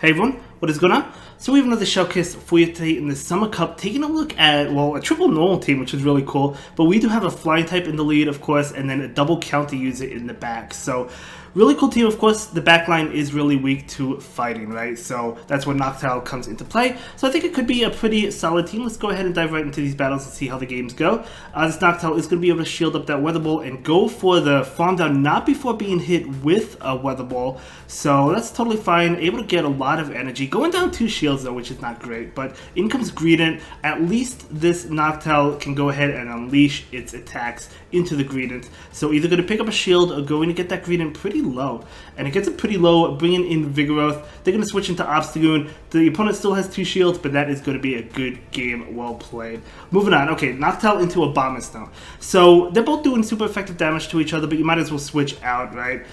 Hey everyone, what is going on? So we have another showcase for you today in the Summer Cup, taking a look at, well, a triple normal team, which is really cool, but we do have a flying type in the lead, of course, and then a double counter user in the back. So really cool team. Of course, the back line is really weak to fighting, right? So that's where Noctowl comes into play. So I think it could be a pretty solid team. Let's go ahead and dive right into these battles and see how the games go. This Noctowl is going to be able to shield up that Weather Ball and go for the farm down, not before being hit with a Weather Ball. So that's totally fine. Able to get a lot of energy. Going down 2 shields though, which is not great. But in comes Greedent. At least this Noctowl can go ahead and unleash its attacks into the Greedent. So either going to pick up a shield or going to get that Greedent pretty low. And it gets it pretty low, bringing in Vigoroth. They're going to switch into Obstagoon. The opponent still has 2 shields, but that is going to be a good game. Well played. Moving on. Okay, Noctowl into Abomasnow. So they're both doing super effective damage to each other, but you might as well switch out, right?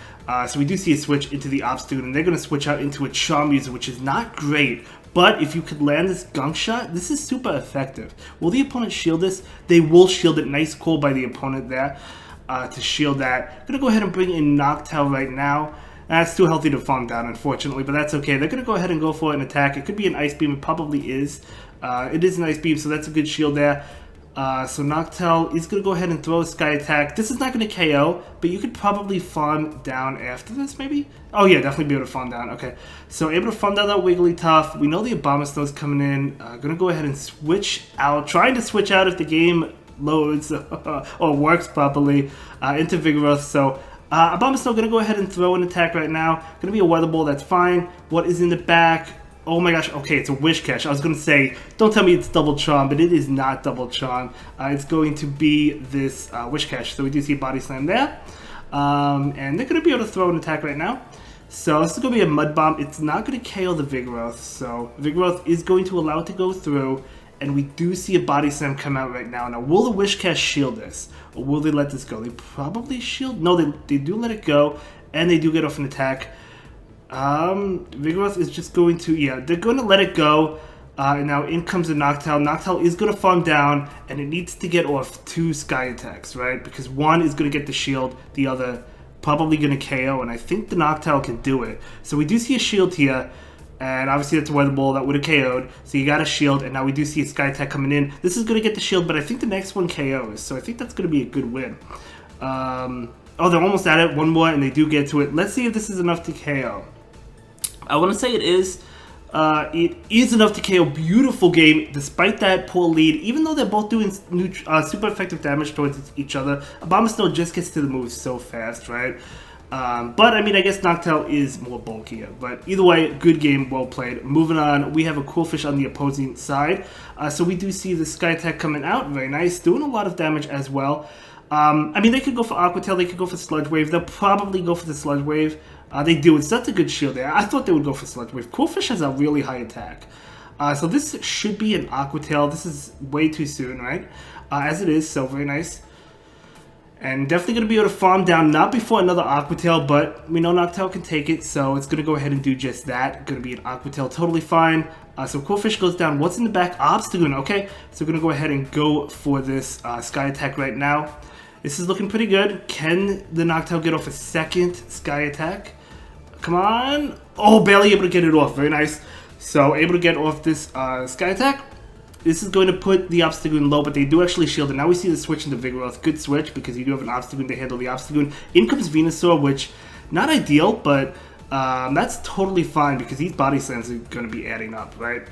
So we do see a switch into the Obstagoon, and they're going to switch out into a Charm User, which is not great. But if you could land this Gunk Shot, this is super effective. Will the opponent shield this? They will shield it. Nice call by the opponent there to shield that. I'm going to go ahead and bring in Noctowl right now. That's too healthy to farm down, unfortunately, but that's okay. They're going to go ahead and go for an attack. It could be an Ice Beam. It probably is. It is an Ice Beam, so that's a good shield there. So Noctowl is going to go ahead and throw a Sky Attack. This is not going to KO, but you could probably farm down after this, maybe? Oh yeah, definitely be able to farm down. Okay, so able to farm down that Wigglytuff. We know the Abomasnow is coming in. Going to go ahead and switch out. Trying to switch out if the game loads or works properly into Vigoroth. So Abomasnow going to go ahead and throw an attack right now. Going to be a Weather Ball, that's fine. What is in the back? Oh my gosh, okay, it's a Wish Cache. I was going to say, don't tell me it's Double Charm, but it is not Double Charm. It's going to be this Wish Cache. So we do see a Body Slam there. And they're going to be able to throw an attack right now. So this is going to be a Mud Bomb. It's not going to KO the Vigoroth. So Vigoroth is going to allow it to go through. And we do see a Body Slam come out right now. Now, will the Wish Cache shield this? Or will they let this go? They probably shield. No, they do let it go. And they do get off an attack. Vigoroth is just going to, yeah, they're going to let it go. And now in comes the Noctowl. Noctowl is going to farm down, and it needs to get off 2 Sky Attacks, right? Because one is going to get the shield, the other probably going to KO, and I think the Noctowl can do it. So we do see a shield here, and obviously that's a Weather Ball that would have KO'd. So you got a shield, and now we do see a Sky Attack coming in. This is going to get the shield, but I think the next one KOs, so I think that's going to be a good win. Oh, they're almost at it. One more, and they do get to it. Let's see if this is enough to KO. I want to say it is. It is enough to KO. Beautiful game, despite that poor lead. Even though they're both doing super effective damage towards each other, Abomasnow just gets to the moves so fast, right? But, I mean, I guess Noctowl is more bulkier. But either way, good game, well played. Moving on, we have a Qwilfish on the opposing side. So we do see the Sky Attack coming out. Very nice. Doing a lot of damage as well. I mean, they could go for Aqua Tail, they could go for Sludge Wave. They'll probably go for the Sludge Wave. They do. It's such a good shield there. I thought they would go for Sludge Wave. Qwilfish has a really high attack. So this should be an Aqua Tail. This is way too soon, right? As it is, so very nice. And definitely going to be able to farm down, not before another Aqua Tail, but we know Noctowl can take it, so it's going to go ahead and do just that. Going to be an Aqua Tail, totally fine. So Qwilfish goes down. What's in the back? Obstagoon, okay. So we're going to go ahead and go for this Sky Attack right now. This is looking pretty good. Can the Noctowl get off a second Sky Attack? Come on. Oh, barely able to get it off. Very nice. So, able to get off this Sky Attack. This is going to put the Obstagoon low, but they do actually shield it. Now we see the switch into Vigoroth. Good switch, because you do have an Obstagoon to handle the Obstagoon. In comes Venusaur, which, not ideal, but that's totally fine, because these Body Slams are going to be adding up, right?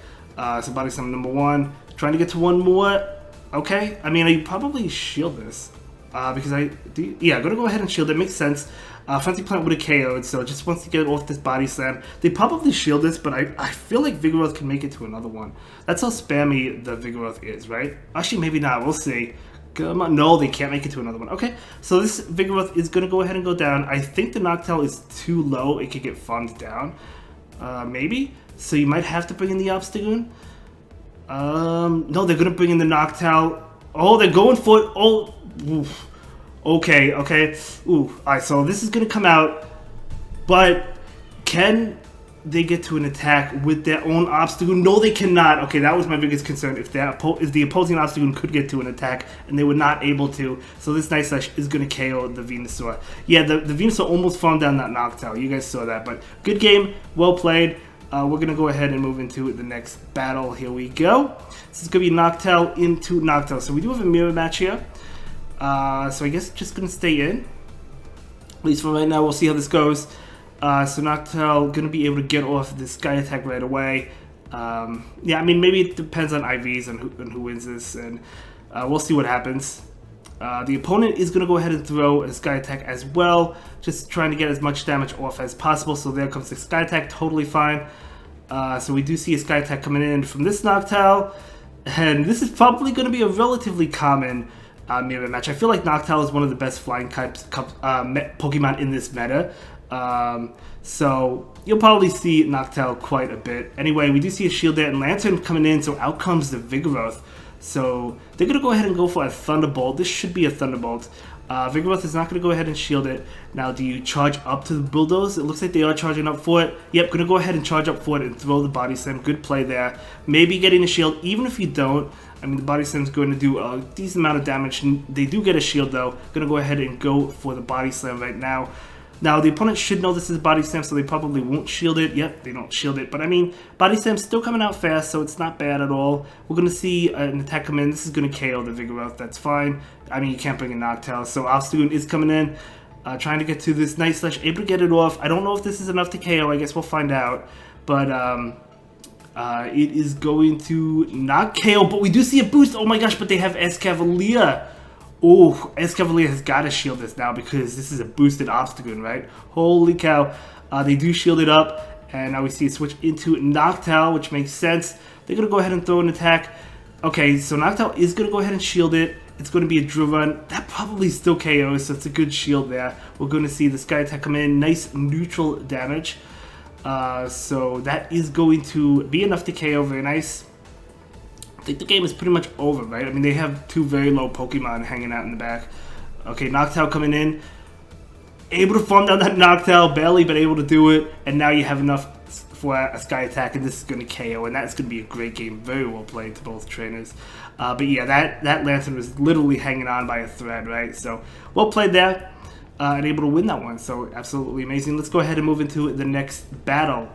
So, Body Slam number 1. Trying to get to one more. Okay. I mean, I probably shield this. Because I'm going to go ahead and shield it. Makes sense. Frenzy Plant would have KO'd, so it just wants to get off this Body Slam. They probably shield this, but I feel like Vigoroth can make it to another one. That's how spammy the Vigoroth is, right? Actually, maybe not. We'll see. Come on. No, they can't make it to another one. Okay, so this Vigoroth is going to go ahead and go down. I think the Noctowl is too low. It could get farmed down. Maybe. So you might have to bring in the Obstagoon. No, they're going to bring in the Noctowl. Oh, they're going for it. Oh, oof. Okay. Ooh, alright, so this is going to come out, but can they get to an attack with their own Obstagoon? No, they cannot. Okay, that was my biggest concern. If the opposing Obstagoon could get to an attack, and they were not able to, so this Night Slash is going to KO the Venusaur. Yeah, the Venusaur almost farmed down that Noctowl. You guys saw that, but good game, well played. we're going to go ahead and move into the next battle. Here we go. This is going to be Noctowl into Noctowl. So we do have a mirror match here. So I guess just going to stay in. At least for right now, we'll see how this goes. So Noctowl going to be able to get off this Sky Attack right away. Yeah, I mean, maybe it depends on IVs and who wins this, and we'll see what happens. The opponent is going to go ahead and throw a Sky Attack as well, just trying to get as much damage off as possible. So there comes the Sky Attack, totally fine. So we do see a Sky Attack coming in from this Noctowl, and this is probably going to be a relatively common mirror match. I feel like Noctowl is one of the best flying types Pokemon in this meta. So you'll probably see Noctowl quite a bit. Anyway, we do see a shield there and Lantern coming in, so out comes the Vigoroth. So they're going to go ahead and go for a Thunderbolt. This should be a Thunderbolt. Vigoroth is not going to go ahead and shield it. Now, do you charge up to the Bulldoze? It looks like they are charging up for it. Yep, going to go ahead and charge up for it and throw the Body Slam. Good play there. Maybe getting a shield, even if you don't. I mean, the Body Slam is going to do a decent amount of damage. They do get a shield, though. Going to go ahead and go for the Body Slam right now. Now, the opponent should know this is Body Slam, so they probably won't shield it. Yep, they don't shield it. But, I mean, Body Slam's still coming out fast, so it's not bad at all. We're going to see an attack come in. This is going to KO the Vigoroth. That's fine. I mean, you can't bring a Noctowl. So, Obstagoon is coming in, trying to get to this Night Slash, able to get it off. I don't know if this is enough to KO. I guess we'll find out. But, it is going to not KO, but we do see a boost. Oh, my gosh, but they have Escavalier. Oh, Escavalier has got to shield this now because this is a boosted Obstagoon, right? Holy cow. They do shield it up, and now we see it switch into Noctowl, which makes sense. They're going to go ahead and throw an attack. Okay, so Noctowl is going to go ahead and shield it. It's going to be a Drill Run. That probably still KOs, so it's a good shield there. We're going to see the Sky Attack come in. Nice neutral damage. So that is going to be enough to KO. Very nice. I think the game is pretty much over, right? I mean, they have two very low Pokemon hanging out in the back. Okay, Noctowl coming in. Able to farm down that Noctowl, barely, but able to do it. And now you have enough for a Sky Attack, and this is going to KO. And that's going to be a great game. Very well played to both trainers. But yeah, that Lantern was literally hanging on by a thread, right? So, well played there. And able to win that one. So, absolutely amazing. Let's go ahead and move into the next battle.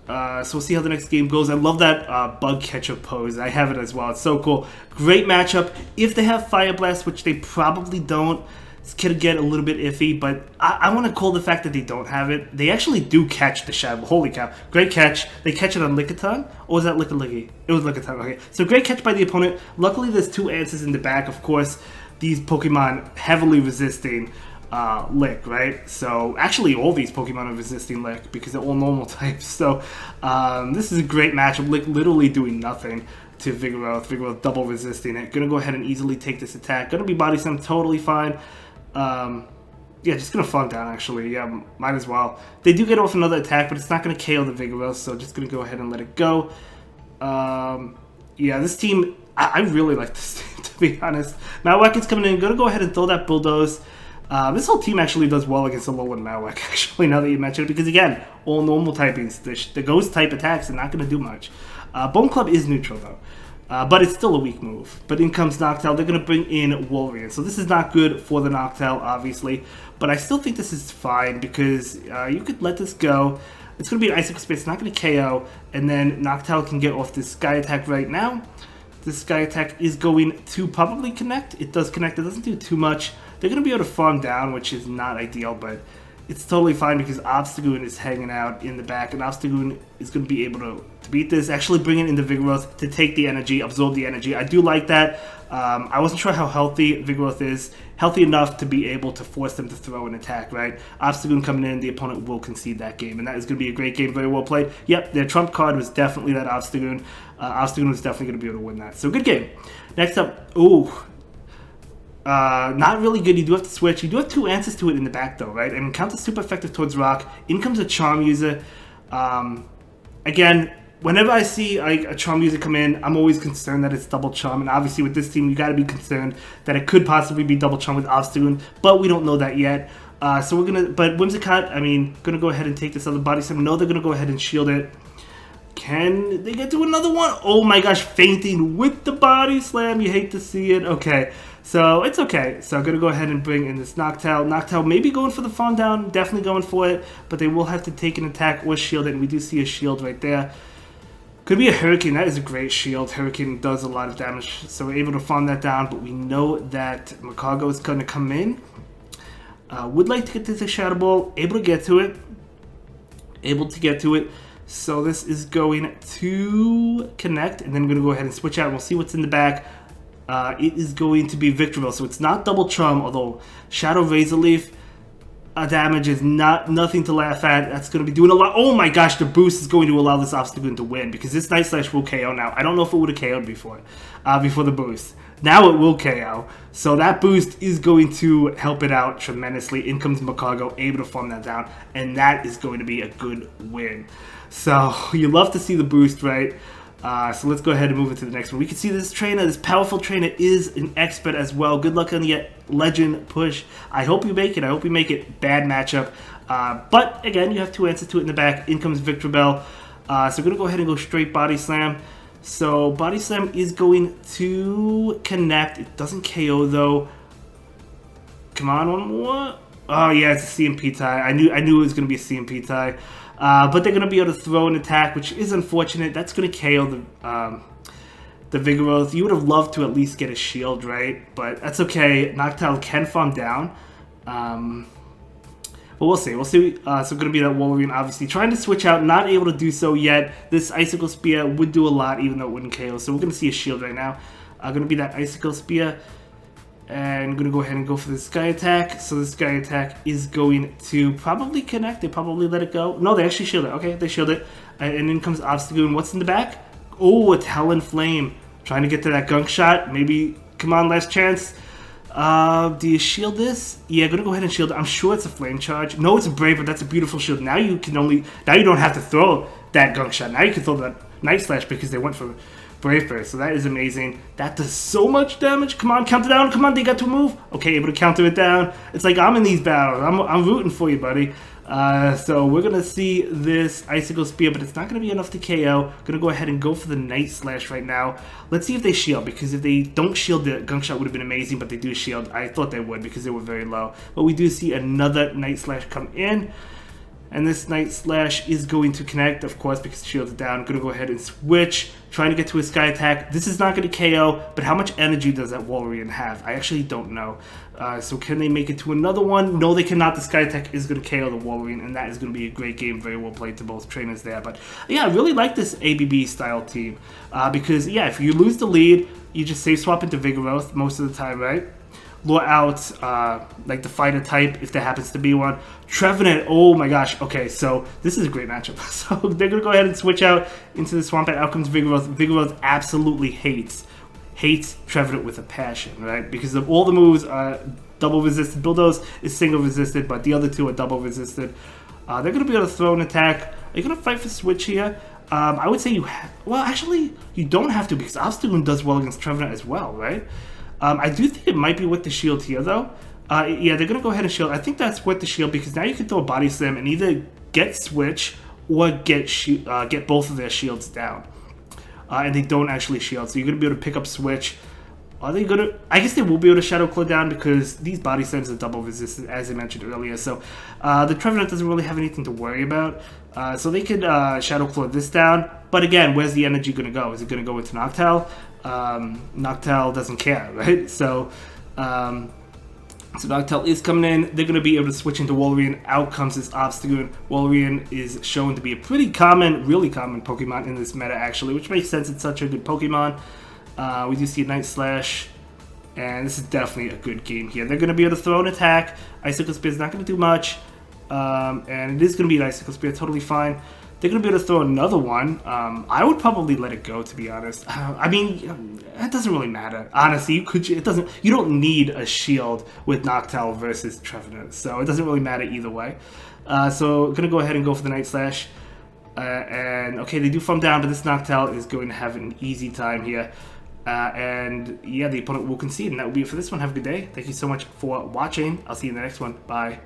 So we'll see how the next game goes. I love that Bug Catcher pose. I have it as well. It's so cool. Great matchup. If they have Fire Blast, which they probably don't, this could get a little bit iffy, but I want to call the fact that they don't have it. They actually do catch the Shadow. Holy cow. Great catch. They catch it on Lickitung? Or was that Lickitung? It was Lickitung. Okay. So great catch by the opponent. Luckily, there's two answers in the back. Of course, these Pokemon heavily resisting Lick, right? So actually all these Pokemon are resisting Lick because they're all normal types. So this is a great matchup. Lick literally doing nothing to Vigoroth. Vigoroth double resisting it. Gonna go ahead and easily take this attack. Gonna be Body Slam, totally fine. Yeah, just gonna funk down actually. Yeah, might as well. They do get off another attack, but it's not gonna KO the Vigoroth, so just gonna go ahead and let it go. Yeah, this team, I really like this team, to be honest. Mawek's coming in. Gonna go ahead and throw that Bulldoze. This whole team actually does well against the low-end Mawek, actually, now that you mention it, because, again, all normal typings. The Ghost-type attacks are not going to do much. Bone Club is neutral, though, but it's still a weak move. But in comes Noctowl. They're going to bring in Walrein, so this is not good for the Noctowl, obviously, but I still think this is fine, because you could let this go. It's going to be an Icicle Space, it's not going to KO, and then Noctowl can get off this Sky Attack right now. This Sky Attack is going to probably connect. It does connect. It doesn't do too much. They're going to be able to farm down, which is not ideal, but it's totally fine because Obstagoon is hanging out in the back, and Obstagoon is going to be able to beat this, actually bring it into Vigoroth to take the energy, absorb the energy. I do like that. I wasn't sure how healthy Vigoroth is. Healthy enough to be able to force them to throw an attack, right? Obstagoon coming in, the opponent will concede that game, and that is going to be a great game, very well played. Yep, their trump card was definitely that Obstagoon. Obstagoon was definitely going to be able to win that. So, good game. Next up, ooh. Not really good. You do have to switch. You do have two answers to it in the back, though, right? I mean, Count is super effective towards Rock. In comes a Charm User. Again, whenever I see like a Charm User come in, I'm always concerned that it's double Charm. And obviously, with this team, you got to be concerned that it could possibly be double Charm with Obstagoon, but we don't know that yet. So we're gonna. But Whimsicott, I mean, gonna go ahead and take this other Body Slam. No, they're gonna go ahead and shield it. Can they get to another one? Oh my gosh, fainting with the body slam. You hate to see it. Okay, so it's okay. So I'm going to go ahead and bring in this Noctowl. Noctowl maybe going for the farm down, definitely going for it, but they will have to take an attack or shield it, and we do see a shield right there. Could be a Hurricane. That is a great shield. Hurricane does a lot of damage, so we're able to farm that down, but we know that Magcargo is going to come in. Would like to get this Shadow Ball. Able to get to it. So this is going to connect, and then I'm going to go ahead and switch out, and we'll see what's in the back. It is going to be Victorville, so it's not double Chum, although Shadow Razor Leaf damage is nothing to laugh at. That's going to be doing a lot. Oh my gosh, the boost is going to allow this Obstagoon to win, because this Night Slash will KO now. I don't know if it would have KO'd before the boost. Now it will KO, so that boost is going to help it out tremendously. In comes Magcargo, able to farm that down, and that is going to be a good win. So you love to see the boost, right? So let's go ahead and move into the next one. We can see this trainer, this powerful trainer, is an expert as well. Good luck on the legend push. I hope you make it. Bad matchup. But again, you have two answers to it in the back. In comes Victreebel. So we're going to go ahead and go straight Body Slam. So Body Slam is going to connect. It doesn't KO though. Come on, one more. Oh yeah, it's a CMP tie. I knew it was going to be a CMP tie. But they're going to be able to throw an attack, which is unfortunate. That's going to KO the Vigoroth. You would have loved to at least get a shield, right? But that's okay. Noctowl can farm down. But we'll see. So going to be that Walrein, obviously. Trying to switch out, not able to do so yet. This Icicle Spear would do a lot, even though it wouldn't KO. So we're going to see a shield right now. Going to be that Icicle Spear. And I'm going to go ahead and go for the Sky Attack. So the Sky Attack is going to probably connect. They probably let it go. No, they actually shield it. Okay, they shield it. And then comes Obstagoon. What's in the back? Oh, it's Talonflame. Trying to get to that Gunk Shot. Maybe, come on, last chance. Do you shield this? Yeah, I'm going to go ahead and shield it. I'm sure it's a Flame Charge. No, it's a Brave, but that's a beautiful shield. Now you don't have to throw that Gunk Shot. Now you can throw that Night Slash because they went for Brave Burst, so that is amazing. That does so much damage. Come on, count it down. Come on, they got to move. Okay, able to counter it down. It's like I'm in these battles. I'm rooting for you, buddy. So we're going to see this Icicle Spear, but it's not going to be enough to KO. Going to go ahead and go for the Night Slash right now. Let's see if they shield, because if they don't shield, the Gunk Shot would have been amazing, but they do shield. I thought they would because they were very low. But we do see another Night Slash come in. And this Night Slash is going to connect, of course, because the shield's down. Going to go ahead and switch, trying to get to a Sky Attack. This is not going to KO, but how much energy does that Walrein have? I actually don't know. So can they make it to another one? No, they cannot. The Sky Attack is going to KO the Walrein, and that is going to be a great game. Very well played to both trainers there. But yeah, I really like this ABB-style team. Because, yeah, if you lose the lead, you just save swap into Vigoroth most of the time, right? Lure out like the fighter type if there happens to be one. Trevenant, oh my gosh. Okay, so this is a great matchup. So they're going to go ahead and switch out into the Swamp, and out comes Vigoroth. Vigoroth absolutely hates Trevenant with a passion, right? Because of all the moves are double resisted. Bulldoze is single resisted, but the other two are double resisted. They're going to be able to throw an attack. Are you going to fight for Switch here? I would say well, actually, you don't have to, because Obstagoon does well against Trevenant as well, right? I do think it might be with the shield here, though. Yeah, they're going to go ahead and shield. I think that's with the shield, because now you can throw a Body Slam and either get Switch or get both of their shields down. And they don't actually shield, so you're going to be able to pick up Switch. Are they going to... I guess they will be able to Shadow Claw down, because these Body Slams are double resistant, as I mentioned earlier. So the Trevenant doesn't really have anything to worry about. So they could Shadow Claw this down. But again, where's the energy going to go? Is it going to go into Noctowl? Noctowl doesn't care, right? So Noctowl is coming in. They're going to be able to switch into Walrein. Out comes this Obstagoon. Walrein is shown to be a pretty common, really common Pokemon in this meta, actually, which makes sense. It's such a good Pokemon. We do see a Night Slash, and this is definitely a good game here. They're going to be able to throw an attack. Icicle Spear is not going to do much, and it is going to be an Icicle Spear, totally fine. They're going to be able to throw another one. I would probably let it go, to be honest. I mean, it doesn't really matter. Honestly, you don't need a shield with Noctowl versus Trevenant, so it doesn't really matter either way. So going to go ahead and go for the Night Slash. And okay, they do farm down, but this Noctowl is going to have an easy time here. And yeah, the opponent will concede, and that will be it for this one. Have a good day. Thank you so much for watching. I'll see you in the next one. Bye.